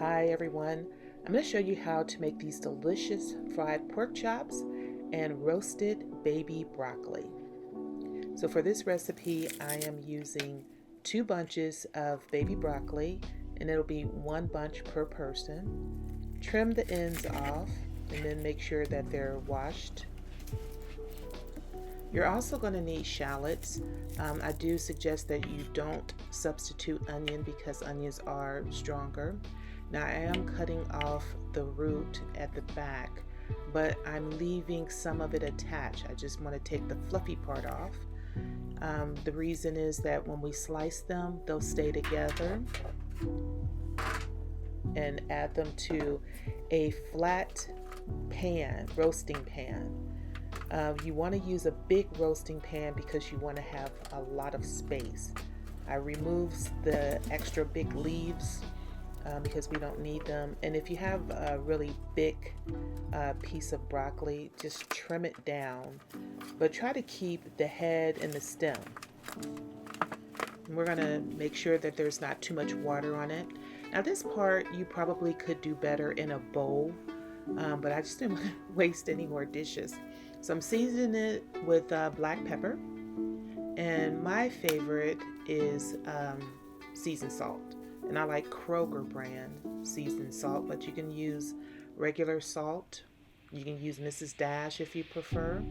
Hi everyone, I'm going to show you how to make these delicious fried pork chops and roasted baby broccoli. So for this recipe I am using 2 bunches of baby broccoli, and it'll be 1 bunch per person. Trim the ends off and then make sure that they're washed. You're also going to need shallots. I do suggest that you don't substitute onion because onions are stronger. Now I am cutting off the root at the back, but I'm leaving some of it attached. I just want to take the fluffy part off. The reason is that when we slice them, they'll stay together. And add them to a flat pan, roasting pan. You want to use a big roasting pan because you want to have a lot of space. I removed the extra big leaves because we don't need them. And if you have a really big piece of broccoli, just trim it down, but try to keep the head and the stem. And we're going to make sure that there's not too much water on it. Now this part you probably could do better in a bowl, but I just didn't want to waste any more dishes. So I'm seasoning it with black pepper, and my favorite is seasoned salt. And I like Kroger brand seasoned salt, but you can use regular salt. You can use Mrs. Dash if you prefer.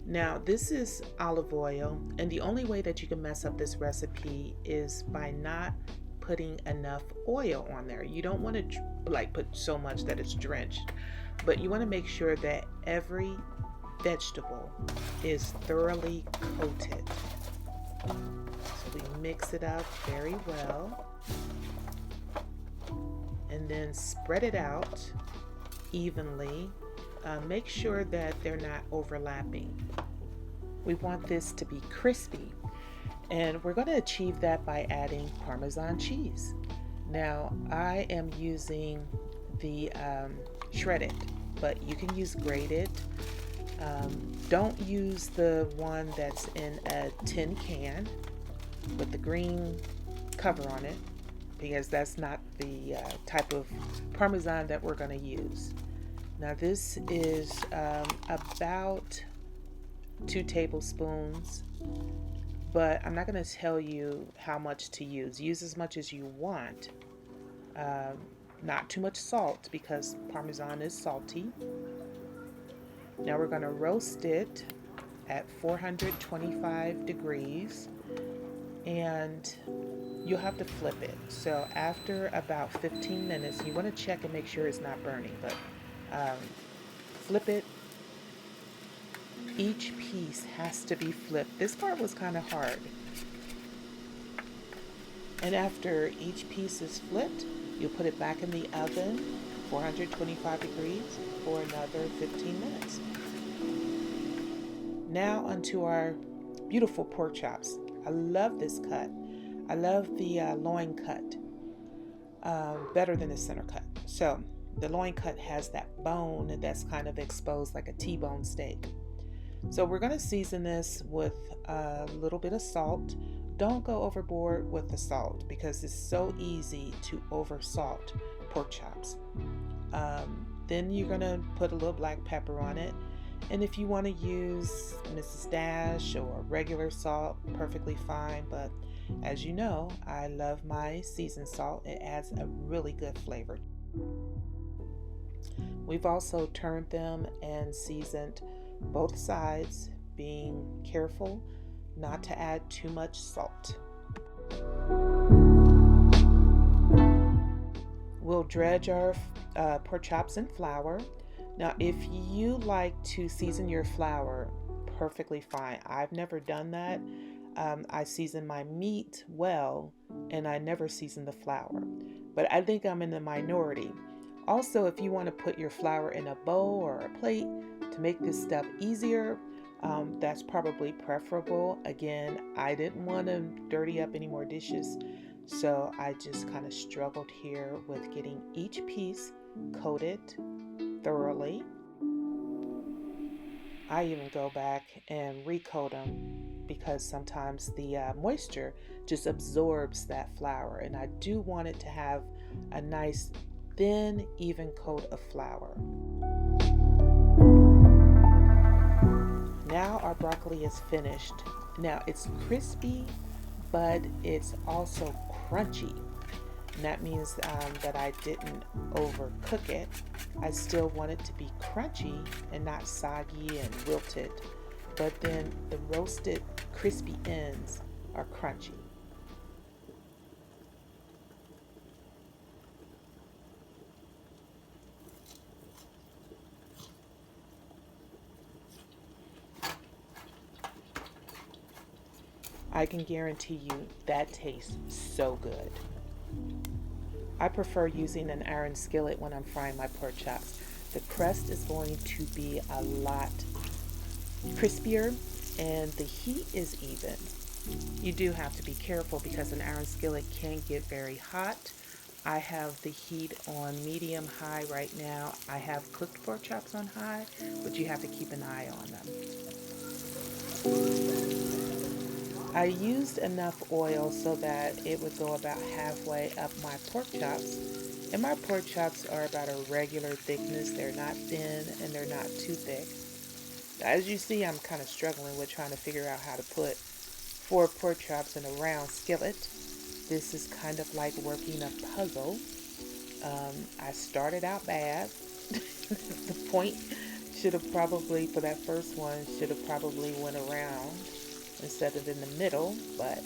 Now this is olive oil, and the only way that you can mess up this recipe is by not putting enough oil on there. You don't want to put so much that it's drenched, but you want to make sure that every vegetable is thoroughly coated. So we mix it up very well and then spread it out evenly. Make sure that they're not overlapping. We want this to be crispy, and we're going to achieve that by adding Parmesan cheese. Now I am using the shredded, but you can use grated. Don't use the one that's in a tin can with the green cover on it, because that's not the type of Parmesan that we're going to use. Now this is about 2 tablespoons, but I'm not going to tell you how much to use. Use as much as you want. Not too much salt because Parmesan is salty. Now we're going to roast it at 425 degrees, and you'll have to flip it. So after about 15 minutes, you want to check and make sure it's not burning, but flip it. Each piece has to be flipped. This part was kind of hard. And after each piece is flipped, you'll put it back in the oven, 425 degrees, for another 15 minutes. Now onto our beautiful pork chops. I love this cut. I love the loin cut better than the center cut. So the loin cut has that bone that's kind of exposed like a T-bone steak. So we're going to season this with a little bit of salt. Don't go overboard with the salt because it's so easy to over salt pork chops. Then you're going to put a little black pepper on it. And if you want to use Mrs. Dash or regular salt, perfectly fine. But as you know, I love my seasoned salt. It adds a really good flavor. We've also turned them and seasoned both sides, being careful not to add too much salt. We'll dredge our pork chops in flour. Now if you like to season your flour, perfectly fine. I've never done that. I season my meat well, and I never season the flour, but I think I'm in the minority. Also, if you want to put your flour in a bowl or a plate to make this step easier, that's probably preferable. Again, I didn't want to dirty up any more dishes, so I just kind of struggled here with getting each piece coated thoroughly. I even go back and recoat them because sometimes the moisture just absorbs that flour, and I do want it to have a nice thin, even coat of flour. Now our broccoli is finished. Now it's crispy, but it's also crunchy. And that means that I didn't overcook it. I still want it to be crunchy and not soggy and wilted. But then the roasted crispy ends are crunchy. I can guarantee you that tastes so good. I prefer using an iron skillet when I'm frying my pork chops. The crust is going to be a lot crispier and the heat is even. You do have to be careful because an iron skillet can get very hot. I have the heat on medium high right now. I have cooked pork chops on high, but you have to keep an eye on them. I used enough oil so that it would go about halfway up my pork chops. And my pork chops are about a regular thickness. They're not thin and they're not too thick. As you see, I'm kind of struggling with trying to figure out how to put 4 pork chops in a round skillet. This is kind of like working a puzzle. I started out bad. The point should have probably, for that first one, should have probably went around instead of in the middle, but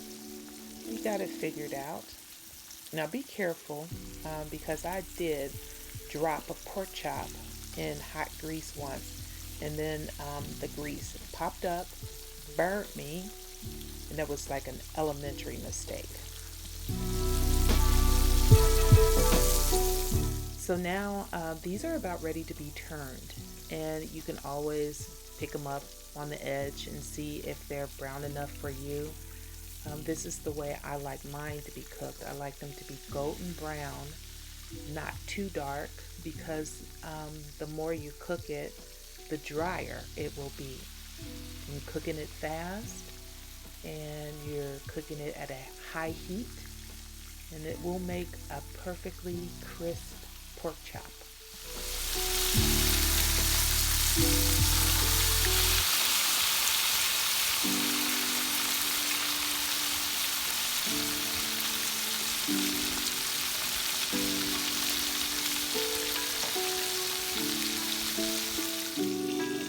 we got it figured out. Now be careful because I did drop a pork chop in hot grease once, and then the grease popped up, burnt me, and that was like an elementary mistake. So now these are about ready to be turned, and you can always pick them up on the edge and see if they're brown enough for you. This is the way I like mine to be cooked. I like them to be golden brown, not too dark, because the more you cook it, the drier it will be. You're cooking it fast and you're cooking it at a high heat, and it will make a perfectly crisp pork chop.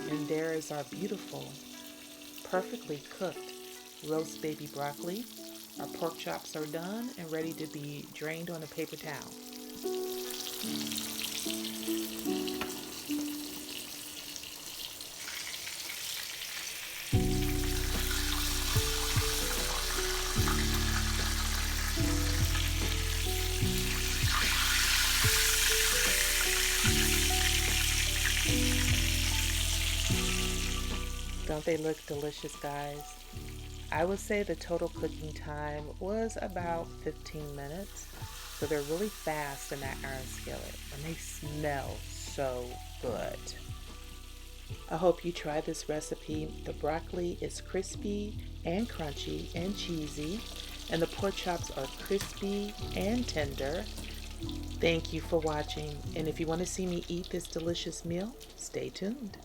And there is our beautiful, perfectly cooked roast baby broccoli. Our pork chops are done and ready to be drained on a paper towel. Don't they look delicious, guys? I would say the total cooking time was about 15 minutes. So they're really fast in that iron skillet, and they smell so good. I hope you try this recipe. The broccoli is crispy and crunchy and cheesy, and the pork chops are crispy and tender. Thank you for watching, and if you want to see me eat this delicious meal, stay tuned.